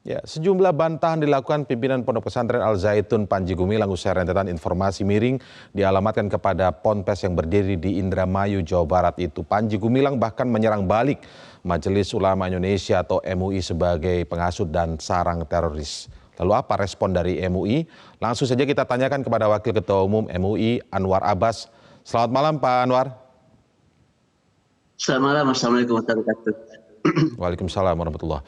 Ya, sejumlah bantahan dilakukan pimpinan Pondok Pesantren Al Zaitun Panji Gumilang usai rentetan informasi miring dialamatkan kepada Ponpes yang berdiri di Indramayu, Jawa Barat itu. Panji Gumilang bahkan menyerang balik Majelis Ulama Indonesia atau MUI sebagai penghasut dan sarang teroris. Lalu apa respon dari MUI? Langsung saja kita tanyakan kepada Wakil Ketua Umum MUI Anwar Abbas. Selamat malam Pak Anwar. Selamat malam, Assalamualaikum warahmatullahi wabarakatuh. Waalaikumsalam warahmatullahi.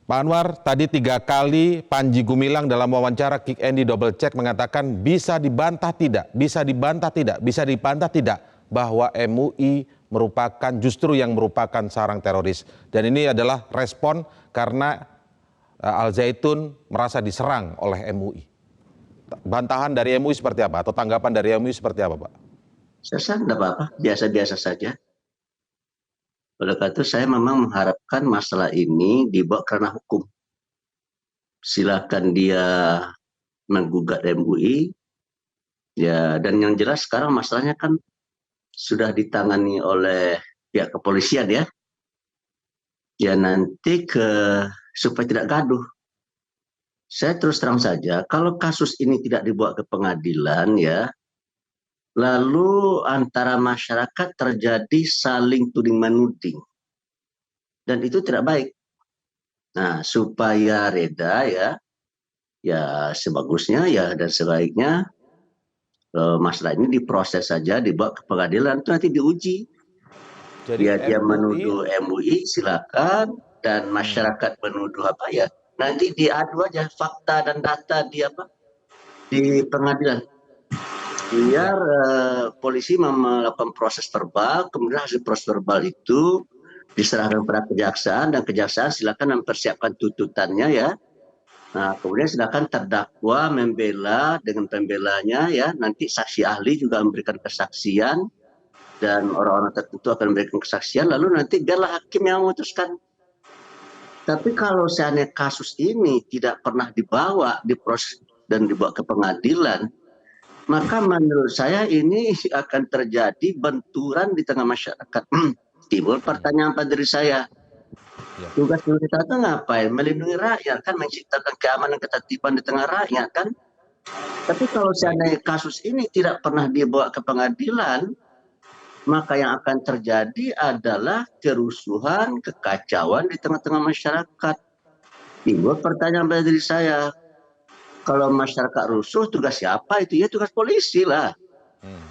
Pak Anwar, tadi 3 kali Panji Gumilang dalam wawancara Kick Andy Double Check mengatakan bisa dibantah tidak, bisa dibantah tidak, bisa dibantah tidak bahwa MUI justru yang merupakan sarang teroris. Dan ini adalah respon karena Al Zaitun merasa diserang oleh MUI. Bantahan dari MUI seperti apa atau tanggapan dari MUI seperti apa, Pak? Saya rasa tidak apa-apa, biasa-biasa saja. Oleh karena itu saya memang mengharapkan masalah ini dibawa ke ranah hukum. Silakan dia menggugat MUI, ya, dan yang jelas sekarang masalahnya kan sudah ditangani oleh pihak kepolisian ya. Ya nanti supaya tidak gaduh. Saya terus terang saja, kalau kasus ini tidak dibawa ke pengadilan ya, lalu antara masyarakat terjadi saling tuding-menuding. Dan itu tidak baik. Nah, supaya reda ya sebagusnya ya dan sebaiknya masalah ini diproses saja, dibawa ke pengadilan, itu nanti diuji. Jadi Dia menuduh MUI silakan, dan masyarakat menuduh apa ya, nanti diadu aja fakta dan data di pengadilan. Biar polisi melakukan proses verbal, kemudian hasil proses verbal itu diserahkan kepada kejaksaan, dan kejaksaan silakan mempersiapkan tuntutannya ya. Nah, kemudian silakan terdakwa membela dengan pembelanya ya. Nanti saksi ahli juga memberikan kesaksian dan orang-orang tertentu akan memberikan kesaksian. Lalu nanti biarlah hakim yang memutuskan. Tapi kalau seandainya kasus ini tidak pernah diproses dan dibawa ke pengadilan, maka menurut saya ini akan terjadi benturan di tengah masyarakat. Timbul pertanyaan pada diri saya, tugas kita itu ngapain? Melindungi rakyat kan, menciptakan keamanan ketertiban di tengah rakyat kan. Tapi kalau seandainya kasus ini tidak pernah dibawa ke pengadilan, maka yang akan terjadi adalah kerusuhan, kekacauan di tengah-tengah masyarakat. Timbul pertanyaan pada diri saya, kalau masyarakat rusuh, tugas siapa itu? Ya tugas polisi lah.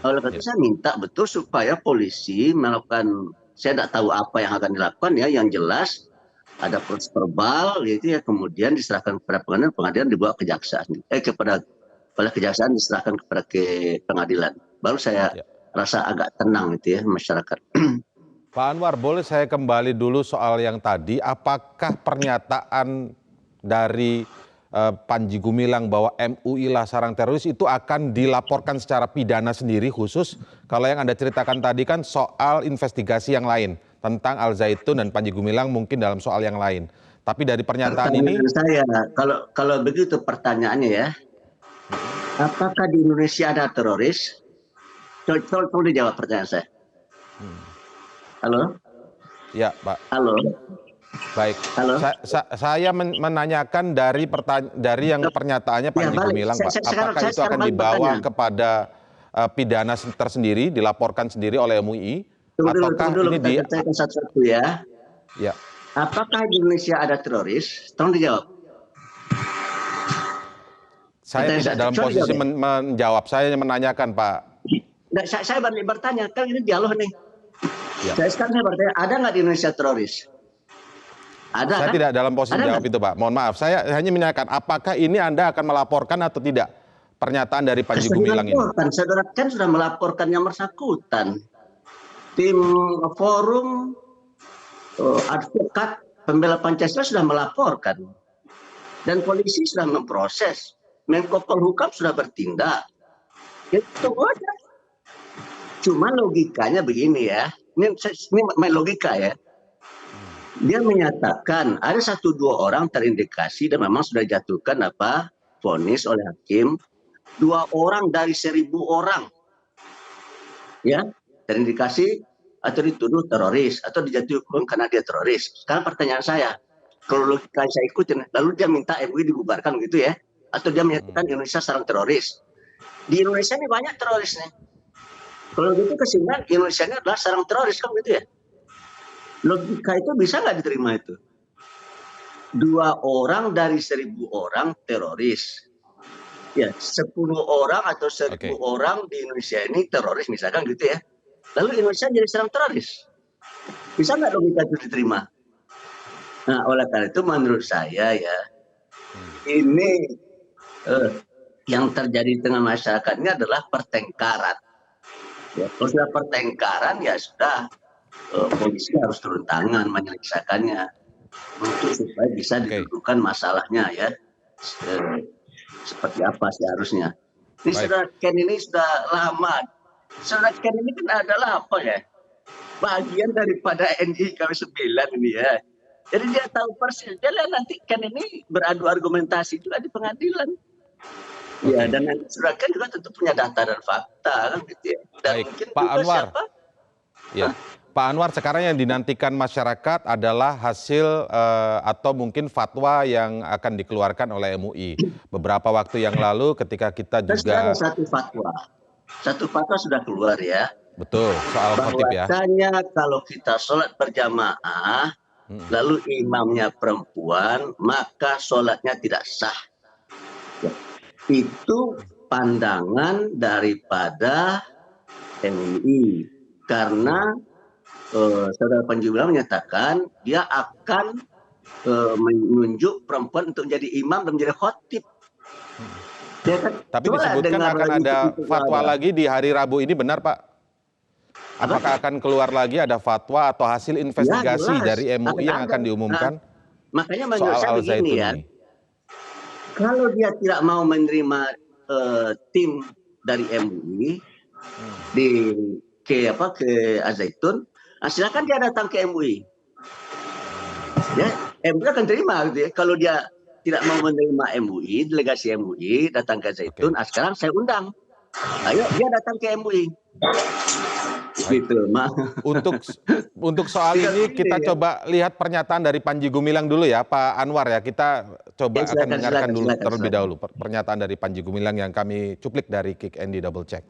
Oleh karena itu saya minta betul supaya polisi melakukan, saya tidak tahu apa yang akan dilakukan ya, yang jelas ada proses verbal gitu ya, kemudian diserahkan kepada pengadilan, pengadilan dibawa kejaksaan, kepada kejaksaan diserahkan kepada pengadilan. Baru saya rasa agak tenang itu ya masyarakat. Pak Anwar, boleh saya kembali dulu soal yang tadi, apakah pernyataan dari Panji Gumilang bahwa MUI lah sarang teroris itu akan dilaporkan secara pidana sendiri khusus? Kalau yang Anda ceritakan tadi kan soal investigasi yang lain tentang Al Zaitun dan Panji Gumilang mungkin dalam soal yang lain. Tapi dari pernyataan ini, saya kalau begitu pertanyaannya ya, apakah di Indonesia ada teroris? Tolong dijawab pertanyaan saya. Halo? Ya, Pak. Halo? Baik, saya menanyakan dari yang pernyataannya Panji Gumilang, Pak. Apakah itu akan dibawa kepada pidana tersendiri, dilaporkan sendiri oleh MUI? Ataukah ini satu-satu ya? Ya. Apakah di Indonesia ada teroris? Tolong dijawab. Saya tidak dalam posisi menjawab, saya hanya menanyakan, Pak. Saya bertanya, kan ini dialog nih. Sekarang saya bertanya, ada nggak di Indonesia teroris? Ada, saya kan? Tidak dalam posisi jawab itu, Pak. Mohon maaf, saya hanya menanyakan apakah ini Anda akan melaporkan atau tidak pernyataan dari Panji Gumilang ini? Saudara kan sudah melaporkan yang bersangkutan. Tim forum advokat pembela Pancasila sudah melaporkan. Dan polisi sudah memproses. Menko Polhukam sudah bertindak. Itu aja. Cuma logikanya begini ya. Ini main logika ya. Dia menyatakan ada 1-2 orang terindikasi dan memang sudah dijatuhkan vonis oleh hakim. 2 orang dari 1.000 orang ya terindikasi atau dituduh teroris atau dijatuhi hukuman karena dia teroris. Sekarang pertanyaan saya, Kalau logika saya ikutin, lalu dia minta MUI dibubarkan gitu ya, atau dia menyatakan Indonesia sarang teroris. Di Indonesia ini banyak teroris nih. Kalau gitu kesimpulan Indonesia ini adalah sarang teroris kan gitu ya. Logika itu bisa nggak diterima itu? 2 orang dari 1.000 orang teroris. Ya, 10 orang atau 1.000 orang di Indonesia ini teroris misalkan gitu ya. Lalu Indonesia jadi sarang teroris. Bisa nggak logika itu diterima? Nah, oleh karena itu menurut saya ya, ini yang terjadi di tengah masyarakat ini adalah pertengkaran. Ya, kalau sudah pertengkaran ya sudah, polisi harus turun tangan menyelesaikannya untuk supaya bisa didudukan masalahnya ya, seperti apa seharusnya. Ini saudara Ken ini sudah lama. Saudara Ken ini kan adalah apa ya? Bagian daripada NI KW9 ini ya. Jadi dia tahu persis. Dia lihat nanti Ken ini beradu argumentasi juga di pengadilan. Ya, dan nanti saudara Ken juga tentu punya data dan fakta kan gitu ya. Dan Baik, mungkin Pak juga Anwar. siapa? Ya. Pak Anwar, sekarang yang dinantikan masyarakat adalah hasil atau mungkin fatwa yang akan dikeluarkan oleh MUI. Beberapa waktu yang lalu ketika kita Dan sudah ada juga... satu fatwa sudah keluar ya. Betul, soal khotib ya. Bahwasanya kalau kita sholat berjamaah, lalu imamnya perempuan, maka sholatnya tidak sah. Ya. Itu pandangan daripada MUI. Karena Saudara Panji Gumilang menyatakan dia akan menunjuk perempuan untuk menjadi imam dan menjadi khotib. Tapi disebutkan akan ada fatwa lagi di hari Rabu ini, benar Pak? Apakah akan keluar lagi ada fatwa atau hasil investigasi dari MUI yang akan diumumkan? Makanya menurut saya begini ya, ini? kalau dia tidak mau menerima tim dari MUI ke Al-Zaitun, silakan dia datang ke MUI. Ya, MUI akan terima gitu ya. Kalau dia tidak mau menerima MUI, delegasi MUI datang ke Al-Zaitun, sekarang saya undang. Ayo dia datang ke MUI. Gitu, untuk soal ini kita coba lihat pernyataan dari Panji Gumilang dulu ya, Pak Anwar ya. Kita coba akan dengarkan dulu terlebih dahulu pernyataan dari Panji Gumilang yang kami cuplik dari Kick Andy Double Check.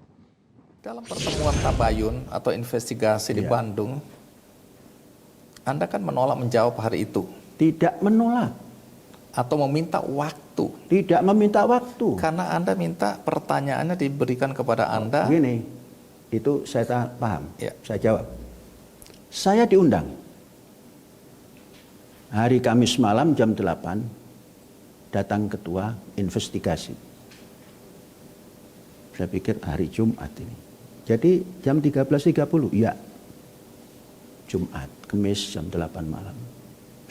Dalam pertemuan tabayun atau investigasi di Bandung, Anda kan menolak menjawab hari itu. Tidak menolak. Atau meminta waktu. Tidak meminta waktu. Karena Anda minta pertanyaannya diberikan kepada Anda. Begini, itu saya paham. Ya. Saya jawab. Saya diundang. Hari Kamis malam jam 8, datang ketua investigasi. Saya pikir hari Jumat ini. Jadi jam 13.30, ya. Jumat, Kamis jam 8 malam.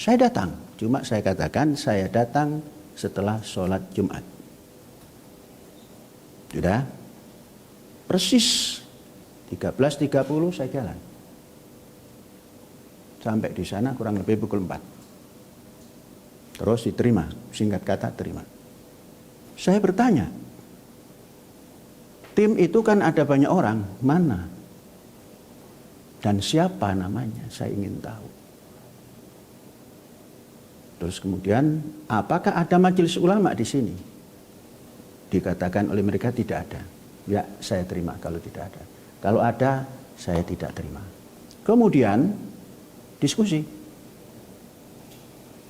Saya datang, cuma saya katakan saya datang setelah sholat Jumat. Sudah? Persis 13.30 saya jalan. Sampai di sana kurang lebih pukul 4. Terus diterima, singkat kata terima. Saya bertanya, tim itu kan ada banyak orang, mana? Dan siapa namanya, saya ingin tahu. Terus kemudian, apakah ada majelis ulama di sini? Dikatakan oleh mereka tidak ada. Ya, saya terima kalau tidak ada. Kalau ada, saya tidak terima. Kemudian, diskusi.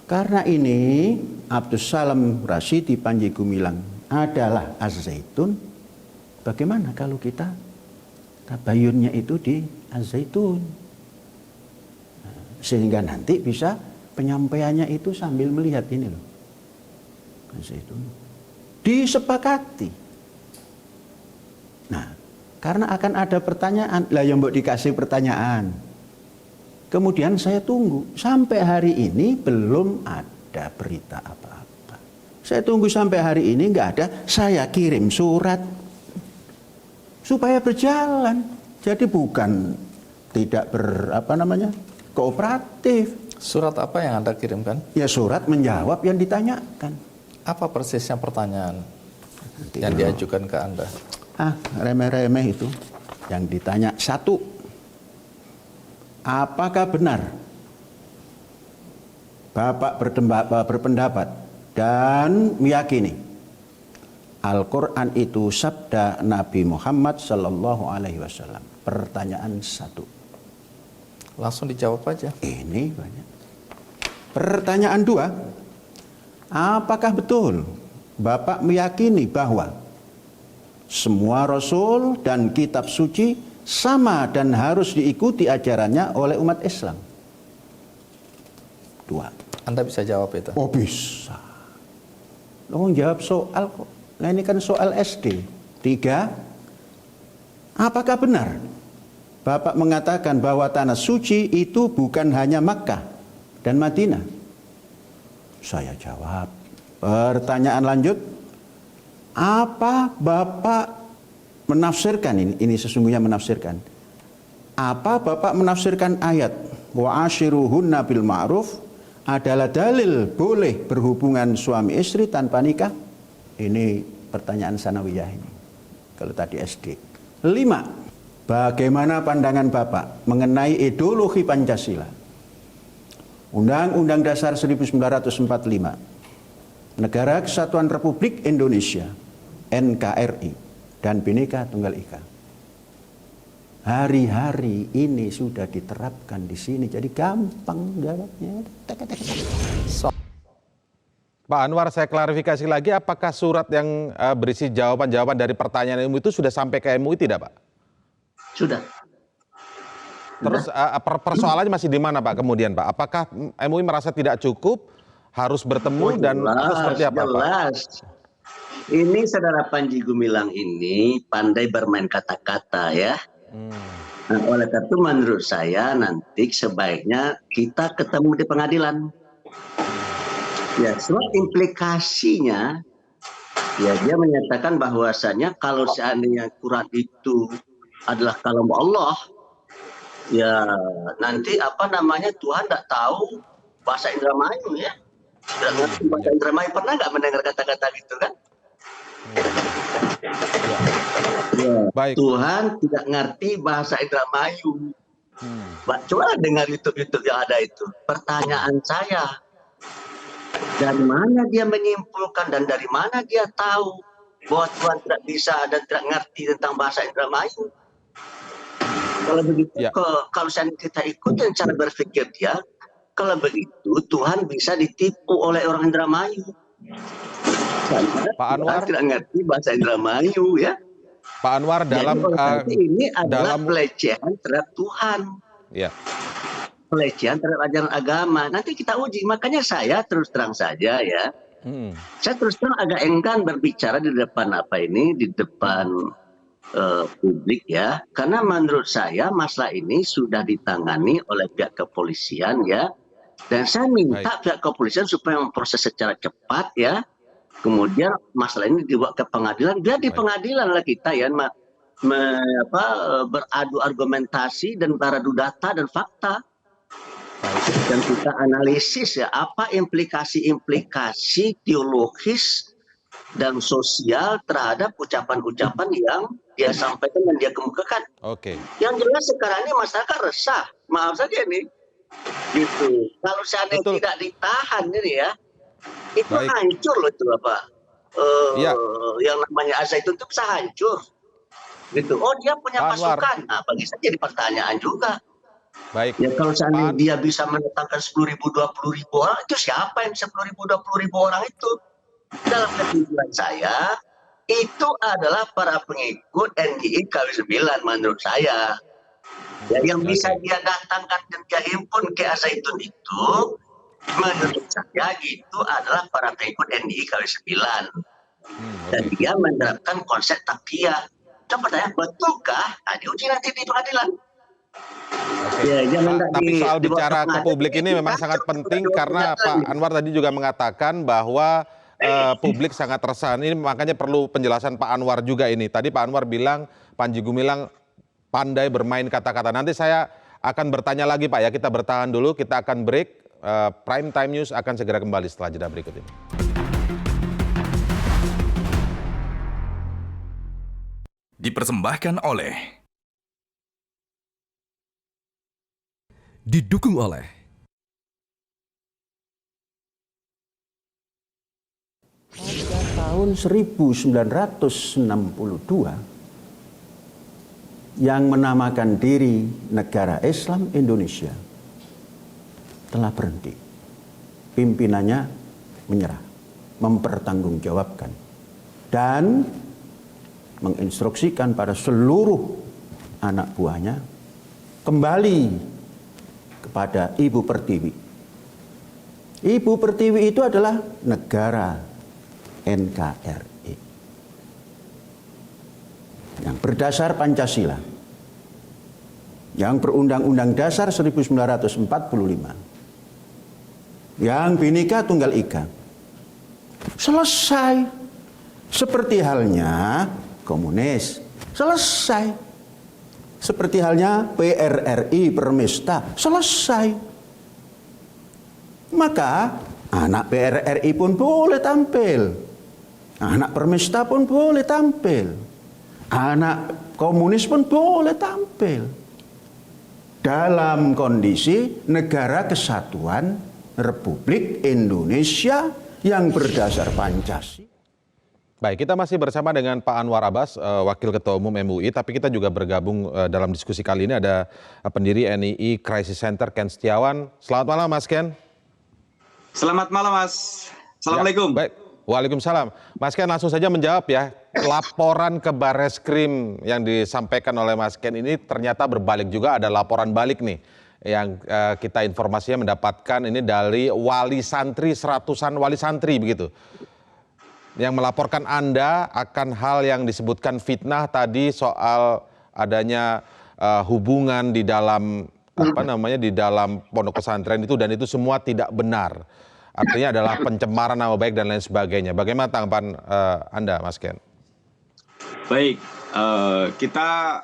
Karena ini, Abdus Salam Rasyidi Panji Gumilang adalah Az-Zaitun, bagaimana kalau kita tabayunnya itu di Az-Zaitun? Sehingga nanti bisa penyampaiannya itu sambil melihat ini loh. Az-Zaitun. Disepakati. Nah, karena akan ada pertanyaan, lah yang mbok dikasih pertanyaan. Kemudian saya tunggu, sampai hari ini belum ada berita apa-apa. Saya tunggu sampai hari ini nggak ada, saya kirim surat supaya berjalan. Jadi bukan tidak kooperatif. Surat apa yang Anda kirimkan? Ya surat menjawab yang ditanyakan. Apa persisnya pertanyaan yang diajukan ke Anda? Remeh-remeh itu. Yang ditanya satu, apakah benar Bapak berpendapat dan meyakini Al-Quran itu sabda Nabi Muhammad Sallallahu Alaihi Wasallam. Pertanyaan 1. Langsung dijawab aja. Ini banyak. Pertanyaan 2. Apakah betul Bapak meyakini bahwa semua Rasul dan kitab suci sama dan harus diikuti ajarannya oleh umat Islam? 2. Anda bisa jawab itu. Oh bisa. Lo jawab soal kok. Nah ini kan soal SD. 3. Apakah benar Bapak mengatakan bahwa tanah suci itu bukan hanya Makkah dan Madinah? Saya jawab. Pertanyaan lanjut. Apa Bapak menafsirkan ini sesungguhnya menafsirkan. Apa Bapak menafsirkan ayat wa ashiruhunna bil ma'ruf adalah dalil boleh berhubungan suami istri tanpa nikah? Ini pertanyaan sanawiyah ini. Kalau tadi SD. 5. Bagaimana pandangan Bapak mengenai ideologi Pancasila? Undang-Undang Dasar 1945, Negara Kesatuan Republik Indonesia, NKRI, dan Bhinneka Tunggal Ika. Hari-hari ini sudah diterapkan di sini, jadi gampang jawabnya. Pak Anwar, saya klarifikasi lagi, apakah surat yang berisi jawaban-jawaban dari pertanyaan MUI itu sudah sampai ke MUI tidak, Pak? Sudah. Terus persoalannya masih di mana, Pak, kemudian, Pak? Apakah MUI merasa tidak cukup, harus bertemu, dan atau seperti apa, jelas. Pak? Ini saudara Panji Gumilang ini pandai bermain kata-kata ya. Nah, oleh karena itu menurut saya nanti sebaiknya kita ketemu di pengadilan. Ya, sebab implikasinya ya dia menyatakan bahwasanya kalau seandainya Quran itu adalah kalam Allah, ya nanti apa namanya Tuhan tidak tahu bahasa Indramayu ya. Tidak ngerti bahasa Indramayu, pernah nggak mendengar kata-kata gitu kan? Ya, Baik. Tuhan tidak ngerti bahasa Indramayu. Coba dengar YouTube yang ada itu. Pertanyaan saya, dari mana dia menyimpulkan dan dari mana dia tahu bahwa Tuhan tidak bisa dan tidak ngerti tentang bahasa Indramayu? Kalau begitu, kalau seandainya kita ikutin cara berpikir dia, kalau begitu Tuhan bisa ditipu oleh orang Indramayu. Pak Anwar tidak ngerti bahasa Indramayu ya. Pak Anwar dalam ini adalah dalam pelecehan terhadap Tuhan. Ya. Pelecehan terhadap ajaran agama. Nanti kita uji. Makanya saya terus terang saja ya. Saya terus terang agak enggan berbicara di depan di depan publik ya. Karena menurut saya masalah ini sudah ditangani oleh pihak kepolisian ya. Dan saya minta pihak kepolisian supaya memproses secara cepat ya. Kemudian masalah ini dibawa ke pengadilan. Biar di pengadilan lah kita ya beradu argumentasi dan beradu data dan fakta. Dan kita analisis ya apa implikasi-implikasi teologis dan sosial terhadap ucapan-ucapan yang dia sampaikan dan dia kemukakan. Oke. Yang jelas sekarang ini masyarakat resah. Maaf saja nih. Gitu. Kalau seandainya tidak ditahan ini ya, itu hancur loh itu apa? Yang namanya Al-Zaitun itu bisa hancur. Gitu. Oh dia punya pasukan. Nah bagi saya jadi pertanyaan juga. Baik. Ya kalau seandainya dia bisa mendatangkan 10.000, 20.000 orang, itu siapa yang 10.000, 20.000 orang itu? Dalam kesimpulan saya, itu adalah para pengikut NGI KW9 menurut saya. Ya, yang bisa dia datangkan dan dia himpun ke Al-Zaitun itu, menurut saya itu adalah para pengikut NGI KW9. Dan dia menerapkan konsep taqiyah. Coba tanya, betulkah? Nah, diuji nanti di pengadilan. Ya, tapi soal bicara ke publik ini memang sangat penting karena Pak Anwar tadi juga mengatakan bahwa publik sangat resah. Ini makanya perlu penjelasan Pak Anwar juga ini. Tadi Pak Anwar bilang Panji Gumilang pandai bermain kata-kata. Nanti saya akan bertanya lagi Pak ya. Kita bertahan dulu, kita akan break. Prime Time News akan segera kembali setelah jeda berikut ini. Dipersembahkan oleh didukung oleh tahun 1962 yang menamakan diri negara Islam Indonesia telah berhenti. Pimpinannya menyerah, mempertanggungjawabkan, dan menginstruksikan pada seluruh anak buahnya kembali kepada Ibu Pertiwi. Ibu Pertiwi itu adalah negara NKRI yang berdasar Pancasila, yang berundang-undang dasar 1945, yang Bhinneka Tunggal Ika. Selesai. Seperti halnya komunis. Selesai. Seperti halnya PRRI, Permesta. Selesai. Maka anak PRRI pun boleh tampil. Anak Permesta pun boleh tampil. Anak komunis pun boleh tampil. Dalam kondisi negara kesatuan Republik Indonesia yang berdasar Pancasila. Baik, kita masih bersama dengan Pak Anwar Abbas, Wakil Ketua Umum MUI, tapi kita juga bergabung dalam diskusi kali ini ada pendiri NII Crisis Center, Ken Setiawan. Selamat malam, Mas Ken. Selamat malam, Mas. Assalamualaikum. Ya, baik. Waalaikumsalam. Mas Ken langsung saja menjawab ya. Laporan ke Barreskrim yang disampaikan oleh Mas Ken ini ternyata berbalik juga, ada laporan balik nih. Yang kita informasinya mendapatkan ini dari wali santri, seratusan wali santri begitu. Yang melaporkan Anda akan hal yang disebutkan fitnah tadi soal adanya hubungan di dalam di dalam pondok pesantren itu, dan itu semua tidak benar. Artinya adalah pencemaran nama baik dan lain sebagainya. Bagaimana tanggapan Anda, Mas Ken? Baik, kita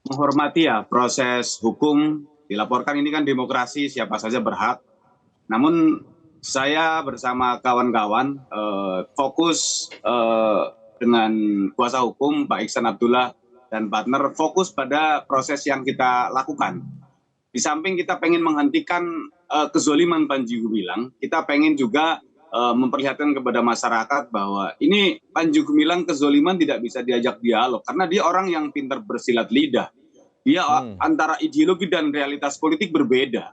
menghormati ya proses hukum. Dilaporkan ini kan demokrasi, siapa saja berhak. Namun saya bersama kawan-kawan fokus dengan kuasa hukum Pak Iksan Abdullah dan partner fokus pada proses yang kita lakukan. Di samping kita pengen menghentikan kezoliman Panji Gumilang, kita pengen juga memperlihatkan kepada masyarakat bahwa ini Panji Gumilang kezoliman tidak bisa diajak dialog karena dia orang yang pintar bersilat lidah. Dia antara ideologi dan realitas politik berbeda.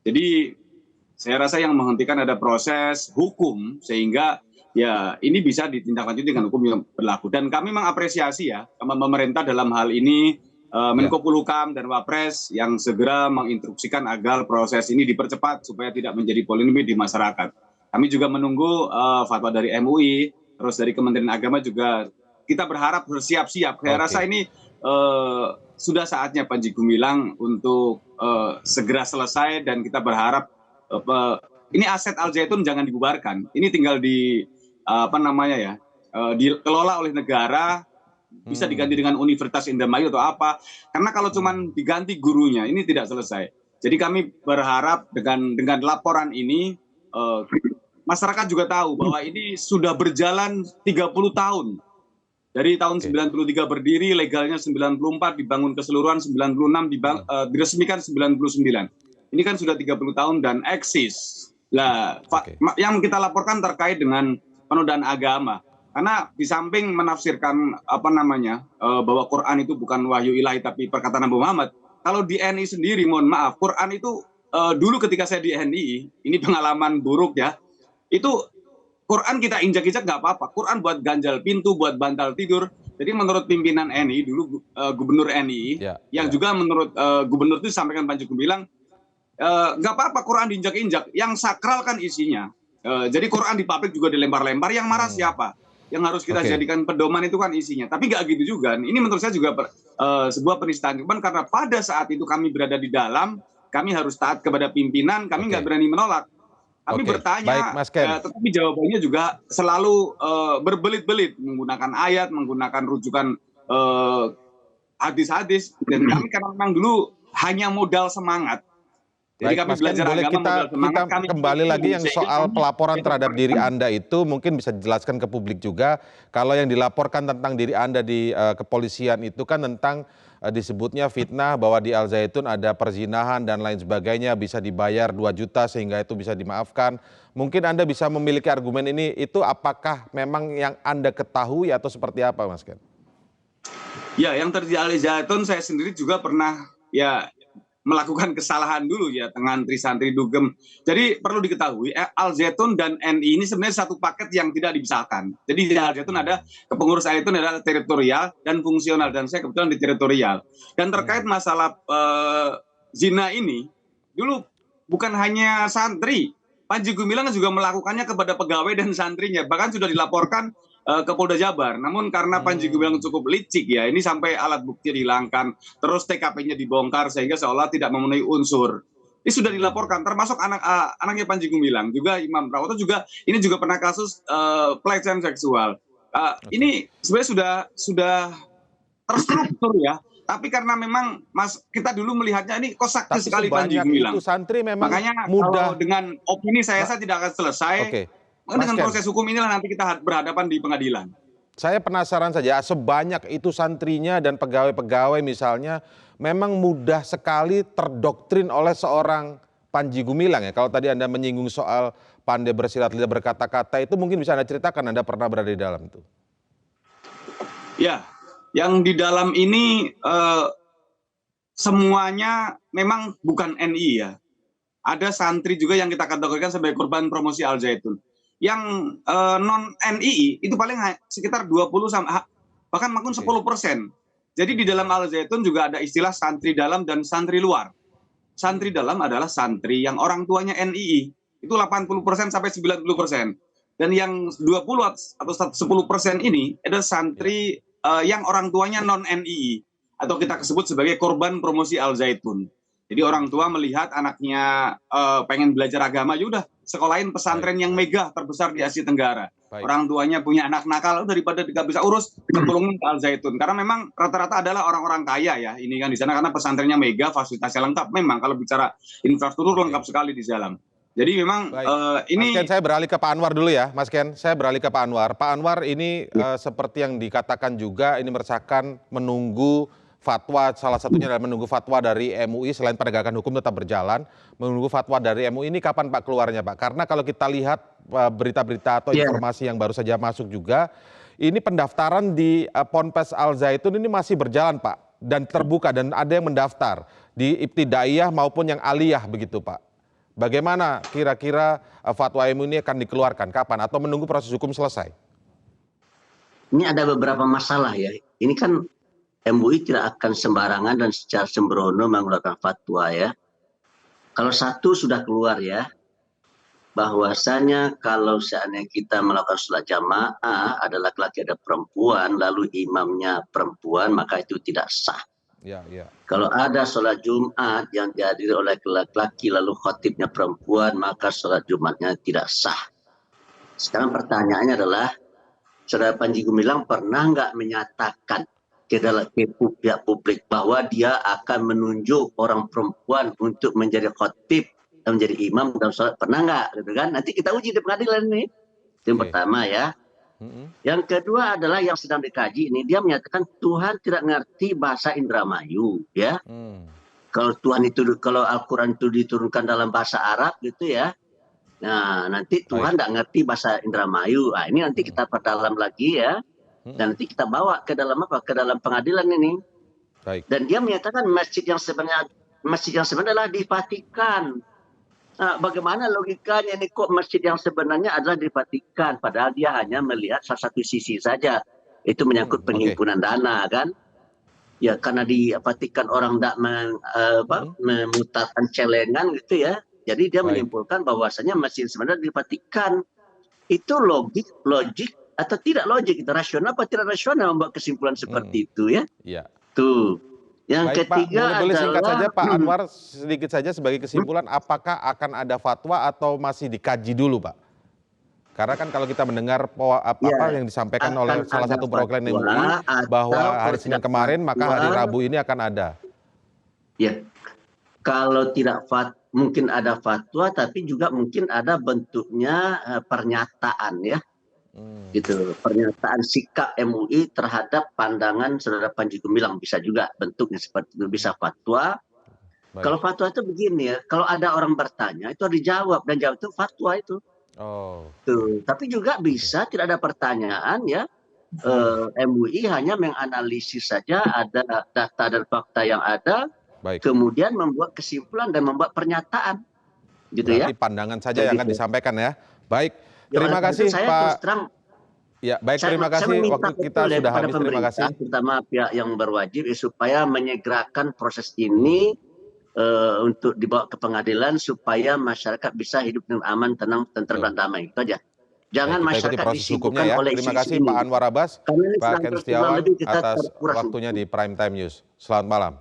Jadi saya rasa yang menghentikan ada proses hukum sehingga ya ini bisa ditindaklanjuti dengan hukum yang berlaku. Dan kami mengapresiasi ya pemerintah dalam hal ini Menko Polhukam dan Wapres yang segera menginstruksikan agar proses ini dipercepat supaya tidak menjadi polemik di masyarakat. Kami juga menunggu fatwa dari MUI, terus dari Kementerian Agama juga kita berharap bersiap-siap. Saya rasa ini sudah saatnya Panji Gumilang untuk segera selesai dan kita berharap ini aset Al Zaitun jangan dibubarkan. Ini tinggal dikelola oleh negara, bisa diganti dengan Universitas Indramayu atau apa. Karena kalau cuma diganti gurunya ini tidak selesai. Jadi kami berharap dengan laporan ini masyarakat juga tahu bahwa ini sudah berjalan 30 tahun. Dari tahun 93 berdiri, legalnya 94, dibangun keseluruhan 96, diresmikan 99. Ini kan sudah 30 tahun dan eksis. Nah, yang kita laporkan terkait dengan penodaan agama. Karena di samping menafsirkan bahwa Quran itu bukan wahyu ilahi tapi perkataan Nabi Muhammad. Kalau di NI sendiri, mohon maaf, Quran itu dulu ketika saya di NI, ini pengalaman buruk ya. Itu Quran kita injak-injak nggak apa-apa. Quran buat ganjal pintu, buat bantal tidur. Jadi menurut pimpinan NI dulu Gubernur NI, yang juga menurut Gubernur itu disampaikan Panji Gumilang, nggak apa-apa Quran diinjak-injak. Yang sakral kan isinya. Jadi Quran di publik juga dilempar-lempar. Yang marah siapa? Yang harus kita jadikan pedoman itu kan isinya. Tapi nggak gitu juga. Ini menurut saya juga sebuah penistaan. Karena pada saat itu kami berada di dalam, kami harus taat kepada pimpinan. Kami nggak berani menolak. Kami bertanya, tetapi jawabannya juga selalu berbelit-belit, menggunakan ayat, menggunakan rujukan hadis-hadis. Dan kami kan memang dulu hanya modal semangat. Jadi kami belajar agama modal semangat. Kita kembali lagi yang soal pelaporan terhadap diri Anda itu mungkin bisa dijelaskan ke publik juga. Kalau yang dilaporkan tentang diri Anda di kepolisian itu kan tentang disebutnya fitnah bahwa di Al Zaitun ada perzinahan dan lain sebagainya, bisa dibayar 2 juta sehingga itu bisa dimaafkan. Mungkin Anda bisa memiliki argumen ini, itu apakah memang yang Anda ketahui atau seperti apa, Mas Ken? Ya, yang terjadi Al Zaitun saya sendiri juga pernah ya melakukan kesalahan dulu ya dengan santri dugem. Jadi perlu diketahui Al Zaitun dan NI ini sebenarnya satu paket yang tidak dipisahkan. Jadi di Al Zaitun ada pengurus Al Zaitun adalah teritorial dan fungsional, dan saya kebetulan di teritorial. Dan terkait masalah zina ini, dulu bukan hanya santri, Panji Gumilang juga melakukannya kepada pegawai dan santrinya, bahkan sudah dilaporkan ke Polda Jabar. Namun karena Panji Gumilang cukup licik ya, ini sampai alat bukti dihilangkan, terus TKP-nya dibongkar sehingga seolah tidak memenuhi unsur. Ini sudah dilaporkan, termasuk anaknya Panji Gumilang, juga Imam Prawoto juga, ini juga pernah kasus pelecehan seksual. Ini sebenarnya sudah terstruktur ya. Tapi karena memang kita dulu melihatnya ini kok sakti sekali Panji Gumilang. Itu santri memang makanya mudah. kalau dengan opini saya tidak akan selesai. Oke. Dengan proses hukum inilah nanti kita berhadapan di pengadilan. Saya penasaran saja, sebanyak itu santrinya dan pegawai-pegawai misalnya, memang mudah sekali terdoktrin oleh seorang Panji Gumilang ya. Kalau tadi Anda menyinggung soal pandai bersilat lidah berkata-kata, itu mungkin bisa Anda ceritakan, Anda pernah berada di dalam itu. Ya, yang di dalam ini semuanya memang bukan NI ya. Ada santri juga yang kita kategorikan sebagai korban promosi Al Zaitun. Yang non NII itu paling sekitar 20 bahkan maupun 10%. Jadi di dalam Al Zaitun juga ada istilah santri dalam dan santri luar. Santri dalam adalah santri yang orang tuanya NII, itu 80% sampai 90%. Dan yang 20 atau 10% ini adalah santri yang orang tuanya non NII, atau kita sebut sebagai korban promosi Al Zaitun. Jadi orang tua melihat anaknya pengen belajar agama, yaudah sekolahin pesantren yang megah terbesar di Asia Tenggara. Baik. Orang tuanya punya anak nakal, daripada tidak bisa urus, cemplungin ke Al Zaitun. Karena memang rata-rata adalah orang-orang kaya ya, ini kan di sana karena pesantrennya megah, fasilitasnya lengkap. Memang kalau bicara infrastruktur lengkap sekali di dalam. Jadi memang ini. Mas Ken, saya beralih ke Pak Anwar dulu ya, Mas Ken. Saya beralih ke Pak Anwar. Pak Anwar ini seperti yang dikatakan juga, ini meresahkan, menunggu fatwa, salah satunya adalah menunggu fatwa dari MUI, selain penegakan hukum tetap berjalan, menunggu fatwa dari MUI ini kapan Pak keluarnya Pak? Karena kalau kita lihat berita-berita atau informasi yang baru saja masuk juga, ini pendaftaran di Ponpes Al Zaitun ini masih berjalan Pak, dan terbuka, dan ada yang mendaftar di Ibtidaiyah maupun yang Aliyah begitu Pak. Bagaimana kira-kira fatwa MUI ini akan dikeluarkan, kapan? Atau menunggu proses hukum selesai? Ini ada beberapa masalah ya. Ini kan MUI tidak akan sembarangan dan secara sembrono mengeluarkan fatwa ya. Kalau satu sudah keluar ya, bahwasanya kalau seandainya kita melakukan sholat jamaah ada laki-laki ada perempuan, lalu imamnya perempuan, maka itu tidak sah. Ya, ya. Kalau ada sholat Jumat yang dihadiri oleh laki-laki lalu khotibnya perempuan, maka sholat Jumatnya tidak sah. Sekarang pertanyaannya adalah, Saudara Panji Gumilang pernah nggak menyatakan ke pihak publik bahwa dia akan menunjuk orang perempuan untuk menjadi khotib dan menjadi imam dalam sholat? Pernah nggak? Gitu kan? Nanti kita uji di pengadilan ini. Yang pertama ya. Yang kedua adalah yang sedang dikaji ini, dia menyatakan Tuhan tidak ngerti bahasa Indramayu ya. Kalau Tuhan itu, kalau Al-Quran itu diturunkan dalam bahasa Arab gitu ya, nah nanti Tuhan tidak ngerti bahasa Indramayu. Nah, ini nanti kita perdalam lagi ya. Dan nanti kita bawa ke dalam apa? Ke dalam pengadilan ini. Baik. Dan dia menyatakan masjid yang sebenarnya adalah di Vatikan. Nah, bagaimana logikanya ini kok masjid yang sebenarnya adalah di Vatikan, padahal dia hanya melihat salah satu sisi saja. Itu menyangkut penghimpunan dana kan? Ya karena di Vatikan orang tidak memutarkan celengan gitu ya. Jadi dia menyimpulkan bahwasanya masjid sebenarnya di Vatikan. Itu logik atau tidak logik, itu rasional apa tidak rasional membuat kesimpulan seperti itu ya? Iya. Tuh. Yang ketiga Pak, boleh singkat adalah saja Pak Anwar, sedikit saja sebagai kesimpulan, apakah akan ada fatwa atau masih dikaji dulu Pak? Karena kan kalau kita mendengar apa yang disampaikan oleh salah satu perwakilan MUI bahwa hari Senin kemarin maka hari Rabu ini akan ada. Ya, kalau tidak mungkin ada fatwa, tapi juga mungkin ada bentuknya pernyataan ya. Gitu, pernyataan sikap MUI terhadap pandangan saudara Panji Gumilang, bisa juga bentuknya seperti itu, bisa fatwa. Baik. Kalau fatwa itu begini ya, kalau ada orang bertanya itu harus dijawab, dan jawab itu fatwa itu. Oh, Tuh. Tapi juga bisa tidak ada pertanyaan ya, MUI hanya menganalisis saja, ada data dan fakta yang ada, baik. kemudian membuat kesimpulan dan membuat pernyataan, gitu Berarti ya. pandangan saja yang akan Begitu. disampaikan ya. Baik, Ya, terima oleh karena itu kasih saya Pak. terus terang, Ya, baik, saya terima kasih. meminta Waktu kita betul ya sudah kepada habis. Terima pemerintah, kasih. terutama pihak yang berwajib, supaya menyegerakan proses ini untuk dibawa ke pengadilan supaya masyarakat bisa hidup dengan aman, tenang, tentram, dan damai. Itu aja. Jangan Baik, kita ikuti masyarakat proses hukumnya disibukkan ya. oleh Terima isu-isu kasih ini. Pak Anwar Abbas, Karena ini Pak sedang Ken terus Setiawan lebih kita atas terkuras. waktunya di Prime Time News. Selamat malam.